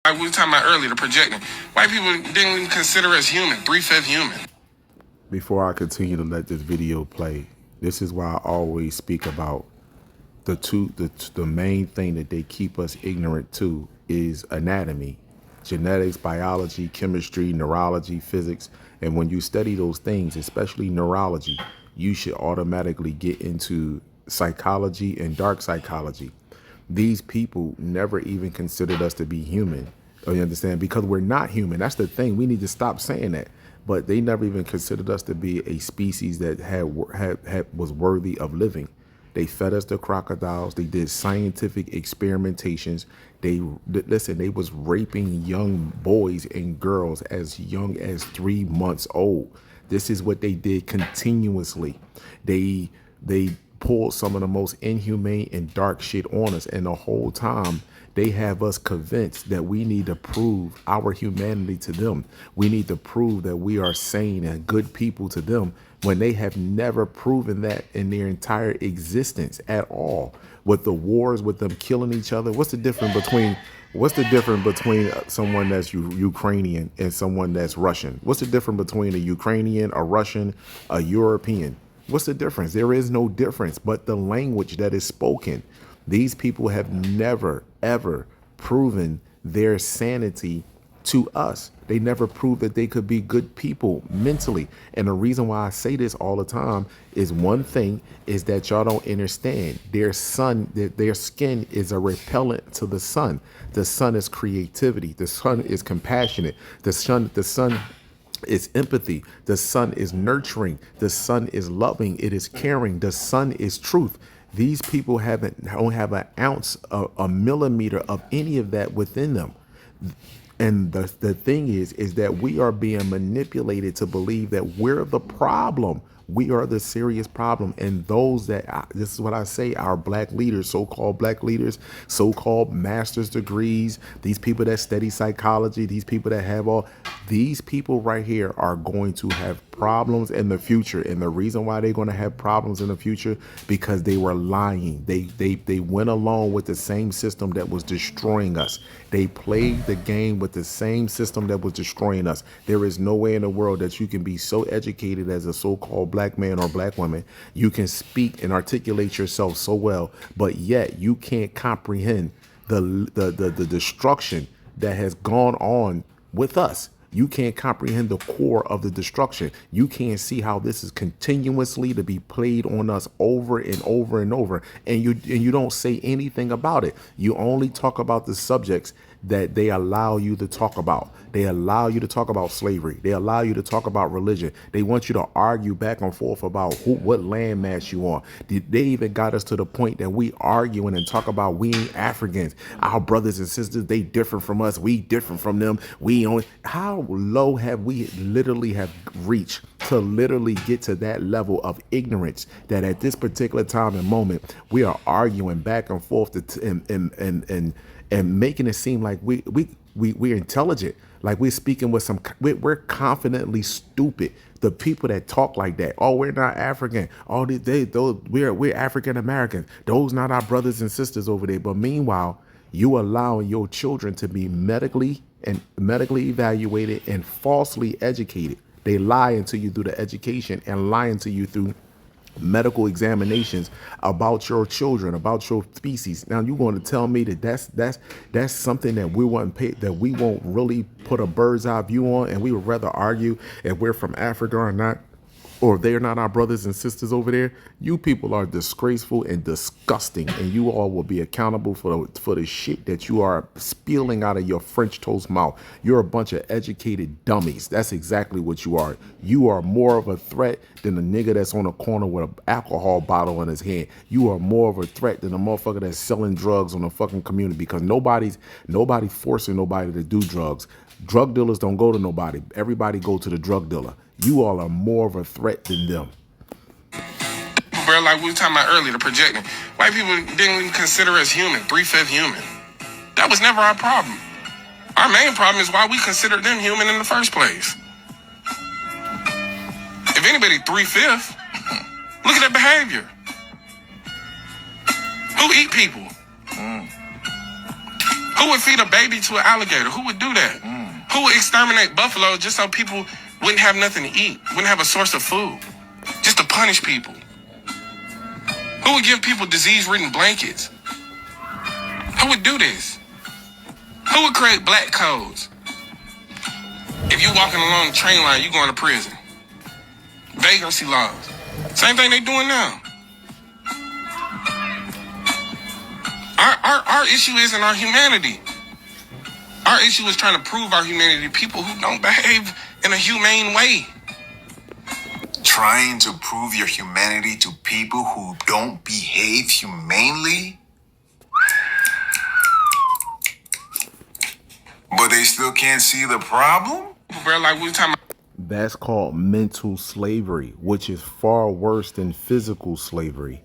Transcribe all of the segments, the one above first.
Like we were talking about earlier, the projecting. White people didn't even consider us human, 3/5 human. Before I continue to let this video play, this is why I always speak about the main thing that they keep us ignorant to is anatomy, genetics, biology, chemistry, neurology, physics. And when you study those things, especially neurology, you should automatically get into psychology and dark psychology. These people never even considered us to be human. Oh, you understand? Because we're not human. That's the thing. We need to stop saying that. But they never even considered us to be a species that was worthy of living. They fed us the crocodiles. They did scientific experimentations. They was raping young boys and girls as young as 3 months old. This is what they did continuously. They pulled some of the most inhumane and dark shit on us, and the whole time they have us convinced that we need to prove our humanity to them. We need to prove that we are sane and good people to them, when they have never proven that in their entire existence at all. With the wars, with them killing each other, what's the difference between someone that's Ukrainian and someone that's Russian? What's the difference between a Ukrainian, a Russian, a European? What's the difference? There is no difference but the language that is spoken. These people have never, ever proven their sanity to us. They never proved that they could be good people mentally. And the reason why I say this all the time is one thing is that y'all don't understand. Their skin is a repellent to the sun. The sun is creativity. The sun is compassionate. The sun is empathy. The sun is nurturing. The sun is loving. It is caring. The sun is truth. These people don't have an ounce, a millimeter of any of that within them. And the thing is that we are being manipulated to believe that we're the problem. We are the serious problem. And those this is what I say, our black leaders, so-called black leaders, so-called master's degrees, these people that study psychology, these people that have these people right here are going to have problems in the future. And the reason why they're going to have problems in the future, because they were lying. They went along with the same system that was destroying us. They played the game with the same system that was destroying us. There is no way in the world that you can be so educated as a so-called black man or black woman. You can speak and articulate yourself so well, but yet you can't comprehend the destruction that has gone on with us. You can't comprehend the core of the destruction. You can't see how this is continuously to be played on us over and over and over. And you don't say anything about it. You only talk about the subjects that they allow you to talk about. They allow you to talk about slavery. They allow you to talk about religion. They want you to argue back and forth about what landmass you on. They even got us to the point that we arguing and talk about we ain't Africans. Our brothers and sisters, they different from us. We different from them. How low have we literally have reached to literally get to that level of ignorance that at this particular time and moment, we are arguing back and forth and making it seem like we're intelligent, like we're speaking with we're confidently stupid. The people that talk like that, oh, we're not African, we're African Americans, those not our brothers and sisters over there. But meanwhile, you allowing your children to be medically evaluated and falsely educated. They lie to you through the education and lying to you through medical examinations about your children, about your species. Now you're going to tell me that that's something that we won't really put a bird's eye view on, and we would rather argue if we're from Africa or not, or they're not our brothers and sisters over there. You people are disgraceful and disgusting, and you all will be accountable for the shit that you are spilling out of your French toast mouth. You're a bunch of educated dummies. That's exactly what you are. You are more of a threat than the nigga that's on the corner with an alcohol bottle in his hand. You are more of a threat than the motherfucker that's selling drugs on the fucking community, because nobody forcing nobody to do drugs. Drug dealers don't go to nobody. Everybody go to the drug dealer. You all are more of a threat than them. Bro, like we were talking about earlier, the projecting. White people didn't even consider us human, 3/5 human. That was never our problem. Our main problem is why we consider them human in the first place. If anybody 3/5, look at their behavior. Who eat people? Who would feed a baby to an alligator? Who would do that? Who would exterminate buffalo just so people wouldn't have nothing to eat, wouldn't have a source of food, just to punish people? Who would give people disease-ridden blankets? Who would do this? Who would create black codes? If you walking along the train line, you going to prison. Vagrancy laws. Same thing they doing now. Our issue isn't our humanity. Our issue is trying to prove our humanity to people who don't behave in a humane way. Trying to prove your humanity to people who don't behave humanely? But they still can't see the problem? Bro, like we talking about. That's called mental slavery, which is far worse than physical slavery.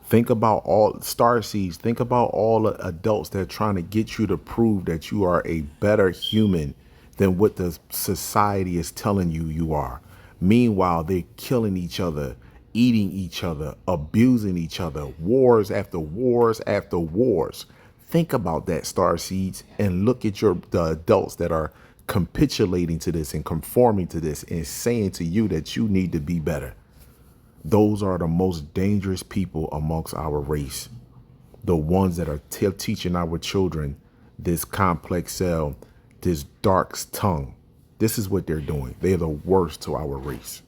Think about all starseeds. Think about all the adults that are trying to get you to prove that you are a better human than what the society is telling you you are. Meanwhile, they're killing each other, eating each other, abusing each other, wars after wars after wars. Think about that, starseeds, and look at the adults that are capitulating to this and conforming to this and saying to you that you need to be better. Those are the most dangerous people amongst our race. The ones that are teaching our children this complex cell, this dark tongue. This is what they're doing. They're the worst to our race.